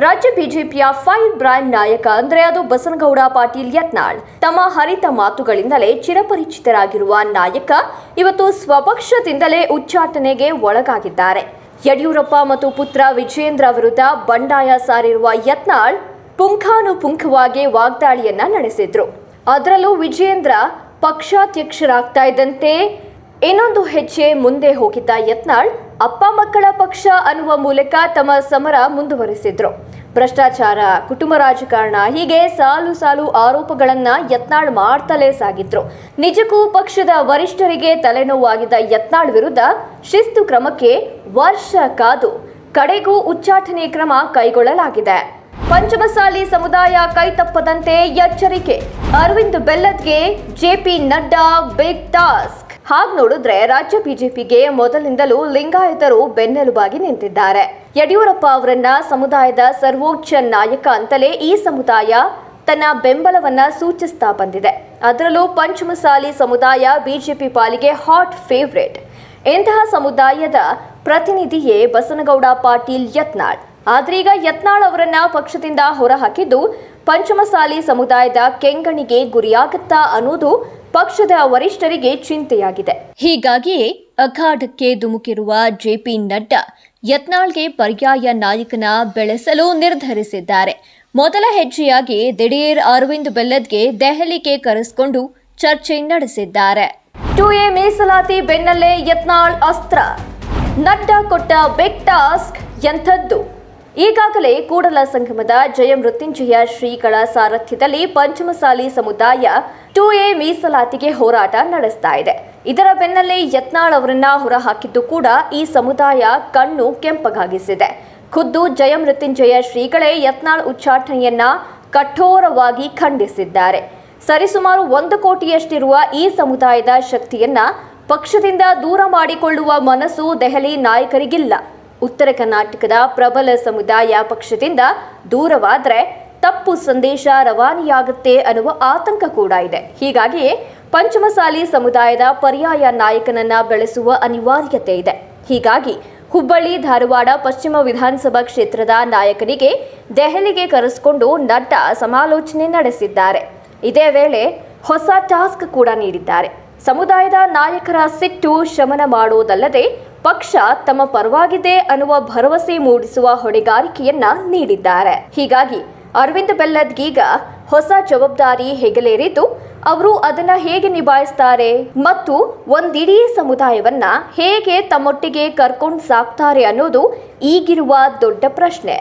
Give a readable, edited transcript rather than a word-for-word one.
ರಾಜ್ಯ ಬಿಜೆಪಿಯ fire brand ನಾಯಕ ಅಂದ್ರೆ ಅದು ಬಸನಗೌಡ ಪಾಟೀಲ್ ಯತ್ನಾಳ್. ತಮ್ಮ ಹರಿತ ಮಾತುಗಳಿಂದಲೇ ಚಿರಪರಿಚಿತರಾಗಿರುವ ನಾಯಕ ಇವತ್ತು ಸ್ವಪಕ್ಷದಿಂದಲೇ ಉಚ್ಚಾಟನೆಗೆ ಒಳಗಾಗಿದ್ದಾರೆ. ಯಡಿಯೂರಪ್ಪ ಮತ್ತು ಪುತ್ರ ವಿಜಯೇಂದ್ರ ವಿರುದ್ಧ ಬಂಡಾಯ ಸಾರಿರುವ ಯತ್ನಾಳ್ ಪುಂಖಾನುಪುಂಖವಾಗಿ ವಾಗ್ದಾಳಿಯನ್ನ ನಡೆಸಿದ್ರು. ಅದರಲ್ಲೂ ವಿಜಯೇಂದ್ರ ಪಕ್ಷಾಧ್ಯಕ್ಷರಾಗ್ತಾ ಇದ್ದಂತೆ ಇನ್ನೊಂದು ಹೆಜ್ಜೆ ಮುಂದೆ ಹೋಗಿದ್ದ ಯತ್ನಾಳ್ ಅಪ್ಪ ಮಕ್ಕಳ ಪಕ್ಷ ಅನ್ನುವ ಮೂಲಕ ತಮ್ಮ ಸಮರ ಮುಂದುವರಿಸಿದ್ರು. ಭ್ರಷ್ಟಾಚಾರ, ಕುಟುಂಬ ರಾಜಕಾರಣ ಹೀಗೆ ಸಾಲು ಸಾಲು ಆರೋಪಗಳನ್ನ ಯತ್ನಾಳ್ ಮಾಡ್ತಲೇ ಸಾಗಿದ್ರು. ನಿಜಕ್ಕೂ ಪಕ್ಷದ ವರಿಷ್ಠರಿಗೆ ತಲೆನೋವಾಗಿದ್ದ ಯತ್ನಾಳ್ ವಿರುದ್ಧ ಶಿಸ್ತು ಕ್ರಮಕ್ಕೆ ವರ್ಷ ಕಾದು ಕಡೆಗೂ ಉಚ್ಚಾಟನೆ ಕ್ರಮ ಕೈಗೊಳ್ಳಲಾಗಿದೆ. ಪಂಚಮಸಾಲಿ ಸಮುದಾಯ ಕೈತಪ್ಪದಂತೆ ಎಚ್ಚರಿಕೆ. ಅರವಿಂದ್ ಬೆಲ್ಲದ್ಗೆ ಜೆಪಿ ನಡ್ಡಾ ಬಿಗ್ ಟಾಸ್ಕ್. ಹಾಗೆ ನೋಡಿದ್ರೆ ರಾಜ್ಯ ಬಿಜೆಪಿಗೆ ಮೊದಲಿಂದಲೂ ಲಿಂಗಾಯತರು ಬೆನ್ನೆಲುಬಾಗಿ ನಿಂತಿದ್ದಾರೆ. ಯಡಿಯೂರಪ್ಪ ಅವರನ್ನ ಸಮುದಾಯದ ಸರ್ವೋಚ್ಚ ನಾಯಕ ಅಂತಲೇ ಈ ಸಮುದಾಯ ತನ್ನ ಬೆಂಬಲವನ್ನ ಸೂಚಿಸ್ತಾ ಬಂದಿದೆ. ಅದರಲ್ಲೂ ಪಂಚಮಸಾಲಿ ಸಮುದಾಯ ಬಿಜೆಪಿ ಪಾಲಿಗೆ ಹಾಟ್ ಫೇವರೇಟ್. ಇಂತಹ ಸಮುದಾಯದ ಪ್ರತಿನಿಧಿಯೇ ಬಸನಗೌಡ ಪಾಟೀಲ್ ಯತ್ನಾಳ್. ಆದ್ರೀಗ ಯತ್ನಾಳ್ ಅವರನ್ನ ಪಕ್ಷದಿಂದ ಹೊರಹಾಕಿದ್ದು ಪಂಚಮಸಾಲಿ ಸಮುದಾಯದ ಕೆಂಗಣಿಗೆ ಗುರಿಯಾಗುತ್ತಾ ಅನ್ನೋದು ಪಕ್ಷದ ವರಿಷ್ಠರಿಗೆ ಚಿಂತೆಯಾಗಿದೆ. ಹೀಗಾಗಿಯೇ ಅಖಾಡಕ್ಕೆ ಧುಮುಕಿರುವ ಜೆಪಿ ನಡ್ಡಾ ಯತ್ನಾಳ್ಗೆ ಪರ್ಯಾಯ ನಾಯಕನ ಬೆಳೆಸಲು ನಿರ್ಧರಿಸಿದ್ದಾರೆ. ಮೊದಲ ಹೆಜ್ಜೆಯಾಗಿ ದಿಢೀರ್ ಅರವಿಂದ್ ಬೆಲ್ಲದ್ಗೆ ದೆಹಲಿಗೆ ಕರೆಸಿಕೊಂಡು ಚರ್ಚೆ ನಡೆಸಿದ್ದಾರೆ. 2A ಮೀಸಲಾತಿ ಬೆನ್ನಲ್ಲೇ ಯತ್ನಾಳ್ ಅಸ್ತ್ರ. ನಡ್ಡಾ ಕೊಟ್ಟ ಬಿಗ್ ಟಾಸ್ಕ್ ಎಂಥದ್ದು? ಈಗಾಗಲೇ ಕೂಡಲ ಸಂಗಮದ ಜಯಮೃತ್ಯುಂಜಯ ಶ್ರೀಗಳ ಸಾರಥ್ಯದಲ್ಲಿ ಪಂಚಮಸಾಲಿ ಸಮುದಾಯ 2A ಮೀಸಲಾತಿಗೆ ಹೋರಾಟ ನಡೆಸ್ತಾ ಇದೆ. ಇದರ ಬೆನ್ನಲ್ಲೇ ಯತ್ನಾಳ್ ಅವರನ್ನ ಹೊರಹಾಕಿದ್ದು ಕೂಡ ಈ ಸಮುದಾಯ ಕಣ್ಣು ಕೆಂಪಗಾಗಿಸಿದೆ. ಖುದ್ದು ಜಯಮೃತ್ಯುಂಜಯ ಶ್ರೀಗಳೇ ಯತ್ನಾಳ್ ಉಚ್ಚಾಟನೆಯನ್ನ ಕಠೋರವಾಗಿ ಖಂಡಿಸಿದ್ದಾರೆ. ಸರಿಸುಮಾರು 1 ಕೋಟಿಯಷ್ಟಿರುವ ಈ ಸಮುದಾಯದ ಶಕ್ತಿಯನ್ನ ಪಕ್ಷದಿಂದ ದೂರ ಮಾಡಿಕೊಳ್ಳುವ ಮನಸ್ಸು ದೆಹಲಿ ನಾಯಕರಿಗಿಲ್ಲ. ಉತ್ತರ ಕರ್ನಾಟಕದ ಪ್ರಬಲ ಸಮುದಾಯ ಪಕ್ಷದಿಂದ ದೂರವಾದರೆ ತಪ್ಪು ಸಂದೇಶ ರವಾನೆಯಾಗುತ್ತೆ ಅನ್ನುವ ಆತಂಕ ಕೂಡ ಇದೆ. ಹೀಗಾಗಿಯೇ ಪಂಚಮಸಾಲಿ ಸಮುದಾಯದ ಪರ್ಯಾಯ ನಾಯಕನನ್ನ ಬೆಳೆಸುವ ಅನಿವಾರ್ಯತೆ ಇದೆ. ಹೀಗಾಗಿ ಹುಬ್ಬಳ್ಳಿ, ಧಾರವಾಡ, ಪಶ್ಚಿಮ ವಿಧಾನಸಭಾ ಕ್ಷೇತ್ರದ ನಾಯಕನಿಗೆ ದೆಹಲಿಗೆ ಕರೆಸಿಕೊಂಡು ನಡ್ಡಾ ಸಮಾಲೋಚನೆ ನಡೆಸಿದ್ದಾರೆ. ಇದೇ ವೇಳೆ ಹೊಸ ಟಾಸ್ಕ್ ಕೂಡ ನೀಡಿದ್ದಾರೆ. ಸಮುದಾಯದ ನಾಯಕರ ಸಿಟ್ಟು ಶಮನ ಮಾಡೋದಲ್ಲದೆ ಪಕ್ಷ ತಮ್ಮ ಪರವಾಗಿದೆ ಅನ್ನುವ ಭರವಸೆ ಮೂಡಿಸುವ ಹೊಣೆಗಾರಿಕೆಯನ್ನ ನೀಡಿದ್ದಾರೆ. ಹೀಗಾಗಿ ಅರವಿಂದ್ ಬೆಲ್ಲದ್ಗೀಗ ಹೊಸ ಜವಾಬ್ದಾರಿ ಹೆಗಲೇರಿದ್ದು ಅವರು ಅದನ್ನ ಹೇಗೆ ನಿಭಾಯಿಸ್ತಾರೆ ಮತ್ತು ಒಂದಿಡೀ ಸಮುದಾಯವನ್ನ ಹೇಗೆ ತಮ್ಮೊಟ್ಟಿಗೆ ಕರ್ಕೊಂಡು ಸಾಕ್ತಾರೆ ಅನ್ನೋದು ಈಗಿರುವ ದೊಡ್ಡ ಪ್ರಶ್ನೆ.